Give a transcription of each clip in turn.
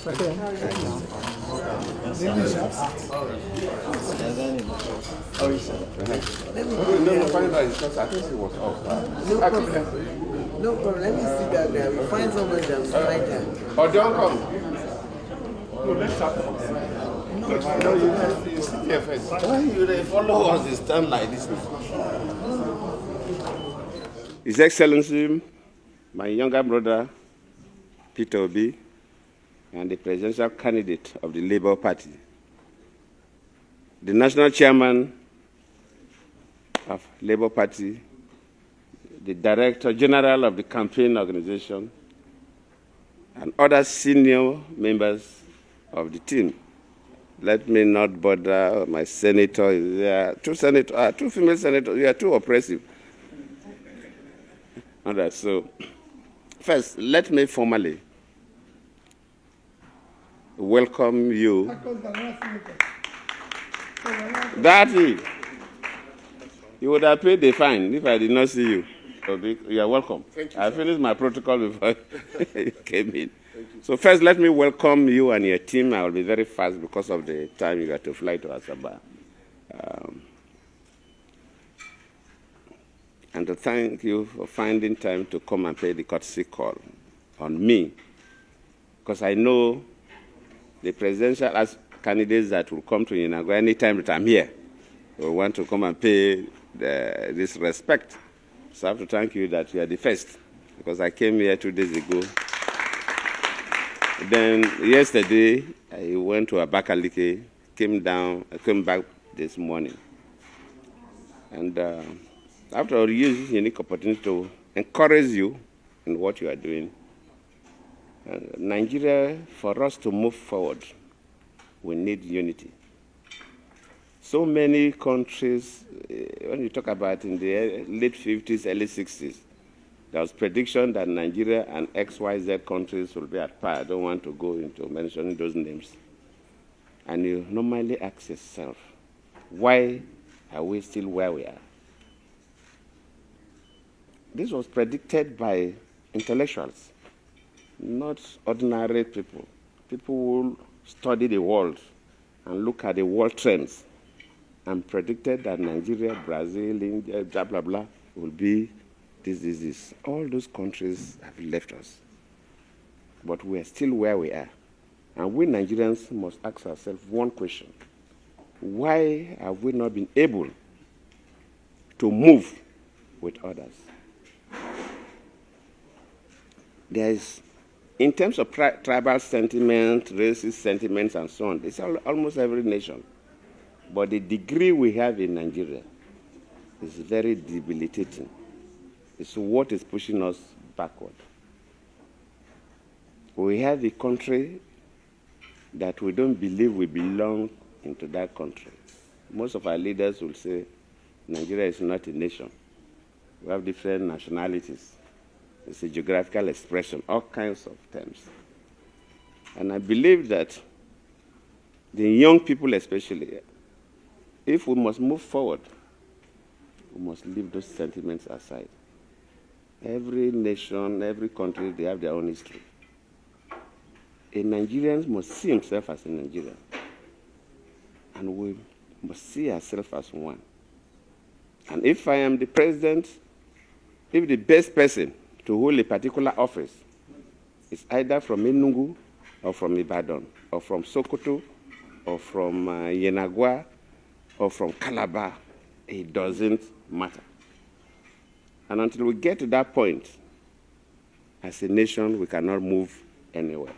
Okay. No, find out because I think it was off. No problem. No problem. Let me see that there. We find somewhere that we find that. Oh, don't come. No, let's start from here. No, you sit here first. Why you follow us this time like this? His Excellency, my younger brother, Peter Obi, and the presidential candidate of the Labour Party, the national chairman of Labour Party, the director general of the campaign organization, and other senior members of the team. Let me not bother my senator. There are two female senators. You are too oppressive. All right, so first, let me formally welcome you. Daddy, you would have paid the fine if I did not see you. So you are welcome. Thank you, I finished my protocol before you came in. So first, let me welcome you and your team. I will be very fast because of the time you got to fly to Asaba. And to thank you for finding time to come and pay the courtesy call on me, because I know the presidential candidates that will come to Inago anytime that I'm here will want to come and pay this respect. So I have to thank you that you are the first, because I came here 2 days ago. Then yesterday, I went to Abakaliki, came back this morning. And after all, use this unique opportunity to encourage you in what you are doing. Nigeria, for us to move forward, we need unity. So many countries, when you talk about in the late 50s, early 60s, there was prediction that Nigeria and XYZ countries will be at par. I don't want to go into mentioning those names. And you normally ask yourself, why are we still where we are? This was predicted by intellectuals, not ordinary people. People who study the world and look at the world trends and predicted that Nigeria, Brazil, India, blah, blah, blah, will be this. All those countries have left us. But we are still where we are. And we Nigerians must ask ourselves one question. Why have we not been able to move with others? There is, in terms of tribal sentiment, racist sentiments, and so on, it's almost every nation. But the degree we have in Nigeria is very debilitating. It's what is pushing us backward. We have a country that we don't believe we belong into that country. Most of our leaders will say Nigeria is not a nation. We have different nationalities. It's a geographical expression, all kinds of terms. And I believe that the young people especially, if we must move forward, we must leave those sentiments aside. Every nation, every country, they have their own history. A Nigerian must see himself as a Nigerian. And we must see ourselves as one. And if I am the president, if the best person to hold a particular office is either from Enugu or from Ibadan or from Sokoto or from Yenagua or from Calabar, it doesn't matter. And until we get to that point, as a nation, we cannot move anywhere.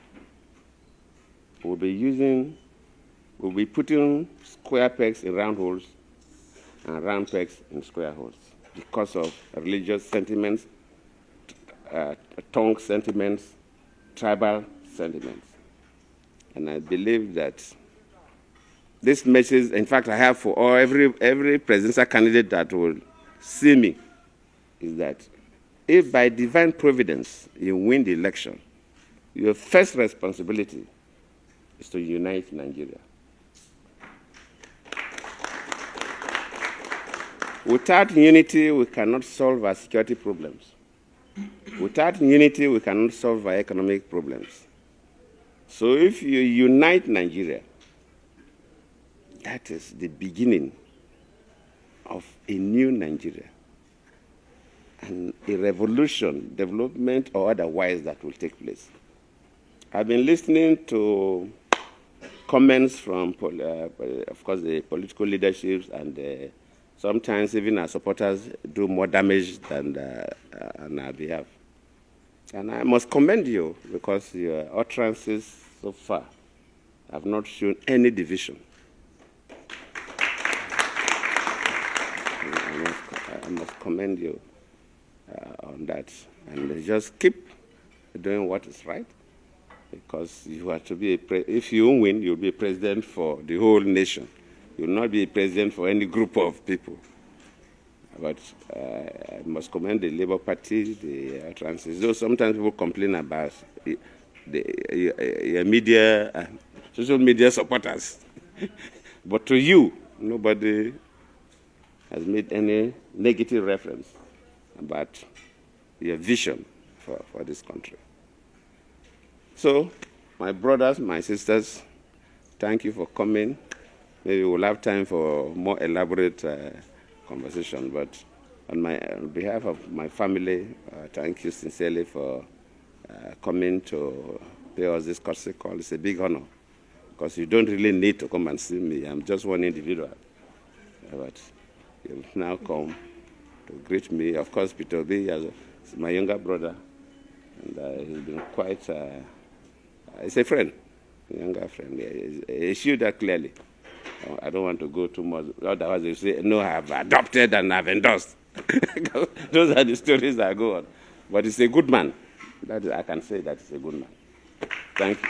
We'll be putting square pegs in round holes and round pegs in square holes because of religious sentiments, tongue sentiments, tribal sentiments. And I believe that this message, in fact, I have for every presidential candidate that will see me, is that if by divine providence you win the election, your first responsibility is to unite Nigeria. Without unity, we cannot solve our security problems. Without unity, we cannot solve our economic problems. So if you unite Nigeria, that is the beginning of a new Nigeria and a revolution, development or otherwise, that will take place. I've been listening to comments from, of course, the political leaderships, and sometimes even our supporters do more damage than on our behalf. And I must commend you, because your utterances so far have not shown any division. I must commend you on that. And just keep doing what is right, because you are to be if you win, you'll be a president for the whole nation. You'll not be a president for any group of people. But I must commend the Labour Party, the utterances. Though sometimes people complain about your media, social media supporters. But to you, nobody has made any negative reference about your vision for this country. So, my brothers, my sisters, thank you for coming. Maybe we'll have time for more elaborate conversation, but on behalf of my family, thank you sincerely for coming to pay us this courtesy call. It's a big honor, because you don't really need to come and see me. I'm just one individual. But you'll now come to greet me. Of course, Peter Obi is my younger brother, and he's been quite, he's a friend, a younger friend. He showed that clearly. I don't want to go too much. Otherwise, they say, no, I have adopted and I've endorsed. Those are the stories that go on. But he's a good man. I can say that he's a good man. Thank you.